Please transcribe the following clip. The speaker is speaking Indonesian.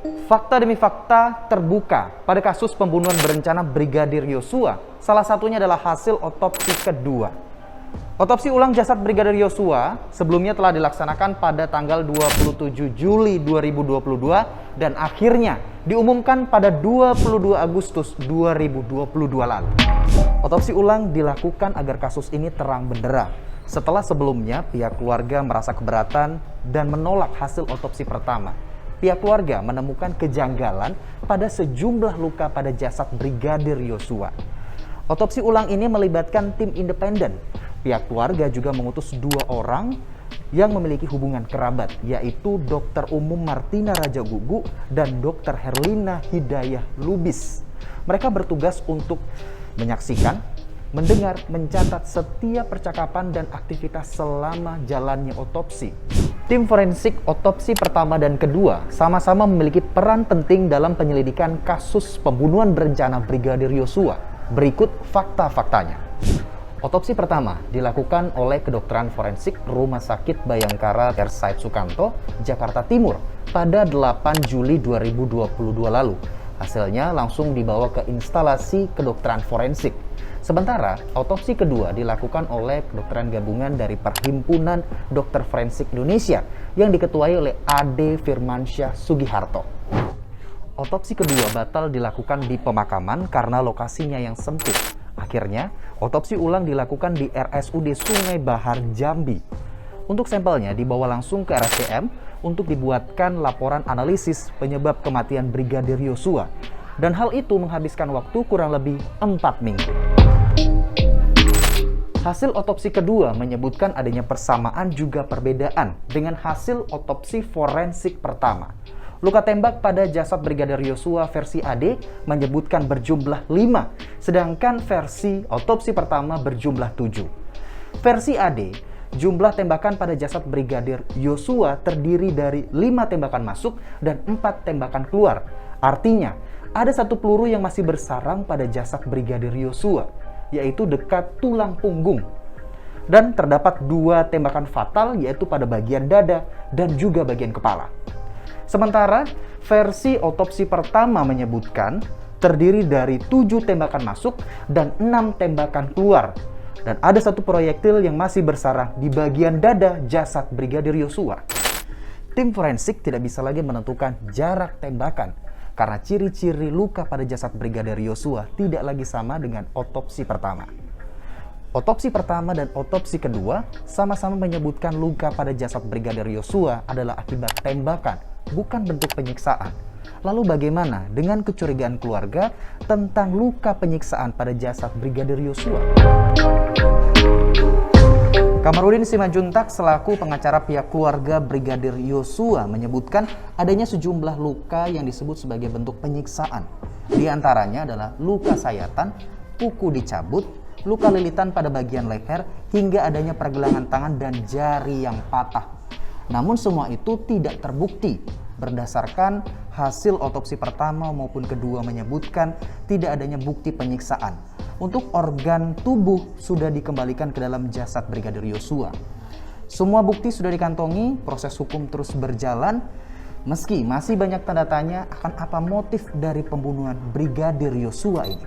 Fakta demi fakta terbuka pada kasus pembunuhan berencana Brigadir Yosua. Salah satunya adalah hasil otopsi kedua. Otopsi ulang jasad Brigadir Yosua sebelumnya telah dilaksanakan pada tanggal 27 Juli 2022 dan akhirnya diumumkan pada 22 Agustus 2022 lalu. Otopsi ulang dilakukan agar kasus ini terang benderang. Setelah sebelumnya pihak keluarga merasa keberatan dan menolak hasil otopsi pertama. Pihak keluarga menemukan kejanggalan pada sejumlah luka pada jasad Brigadir Yosua. Otopsi ulang ini melibatkan tim independen. Pihak keluarga juga mengutus 2 orang yang memiliki hubungan kerabat, yaitu Dr. Umum Martina Rajagugu dan Dr. Herlina Hidayah Lubis. Mereka bertugas untuk menyaksikan, mendengar, mencatat setiap percakapan dan aktivitas selama jalannya otopsi. Tim forensik otopsi pertama dan kedua sama-sama memiliki peran penting dalam penyelidikan kasus pembunuhan berencana Brigadir Yosua. Berikut fakta-faktanya. Otopsi pertama dilakukan oleh kedokteran forensik Rumah Sakit Bayangkara Said Sukanto, Jakarta Timur pada 8 Juli 2022 lalu. Hasilnya langsung dibawa ke instalasi kedokteran forensik. Sementara otopsi kedua dilakukan oleh kedokteran gabungan dari Perhimpunan Dokter Forensik Indonesia yang diketuai oleh Ade Firmansyah Sugiharto. Otopsi kedua batal dilakukan di pemakaman karena lokasinya yang sempit. Akhirnya, otopsi ulang dilakukan di RSUD Sungai Bahar, Jambi. Untuk sampelnya dibawa langsung ke RSCM untuk dibuatkan laporan analisis penyebab kematian Brigadir Yosua. Dan hal itu menghabiskan waktu kurang lebih 4 minggu. Hasil otopsi kedua menyebutkan adanya persamaan juga perbedaan dengan hasil otopsi forensik pertama. Luka tembak pada jasad Brigadir Yosua versi AD menyebutkan berjumlah 5, sedangkan versi otopsi pertama berjumlah 7. Versi AD, jumlah tembakan pada jasad Brigadir Yosua terdiri dari 5 tembakan masuk dan 4 tembakan keluar. Artinya, ada 1 peluru yang masih bersarang pada jasad Brigadir Yosua, yaitu dekat tulang punggung. Dan terdapat 2 tembakan fatal, yaitu pada bagian dada dan juga bagian kepala. Sementara versi otopsi pertama menyebutkan terdiri dari 7 tembakan masuk dan 6 tembakan keluar. Dan ada 1 proyektil yang masih bersarang di bagian dada jasad Brigadir Yosua. Tim forensik tidak bisa lagi menentukan jarak tembakan karena ciri-ciri luka pada jasad Brigadir Yosua tidak lagi sama dengan otopsi pertama. Otopsi pertama dan otopsi kedua sama-sama menyebutkan luka pada jasad Brigadir Yosua adalah akibat tembakan, bukan bentuk penyiksaan. Lalu bagaimana dengan kecurigaan keluarga tentang luka penyiksaan pada jasad Brigadir Yosua? Kamarudin Simanjuntak selaku pengacara pihak keluarga Brigadir Yosua menyebutkan adanya sejumlah luka yang disebut sebagai bentuk penyiksaan. Di antaranya adalah luka sayatan, kuku dicabut, luka lilitan pada bagian leher, hingga adanya pergelangan tangan dan jari yang patah. Namun semua itu tidak terbukti. Berdasarkan hasil otopsi pertama maupun kedua menyebutkan tidak adanya bukti penyiksaan. Untuk organ tubuh sudah dikembalikan ke dalam jasad Brigadir Yosua. Semua bukti sudah dikantongi, proses hukum terus berjalan. Meski masih banyak tanda tanya akan apa motif dari pembunuhan Brigadir Yosua ini.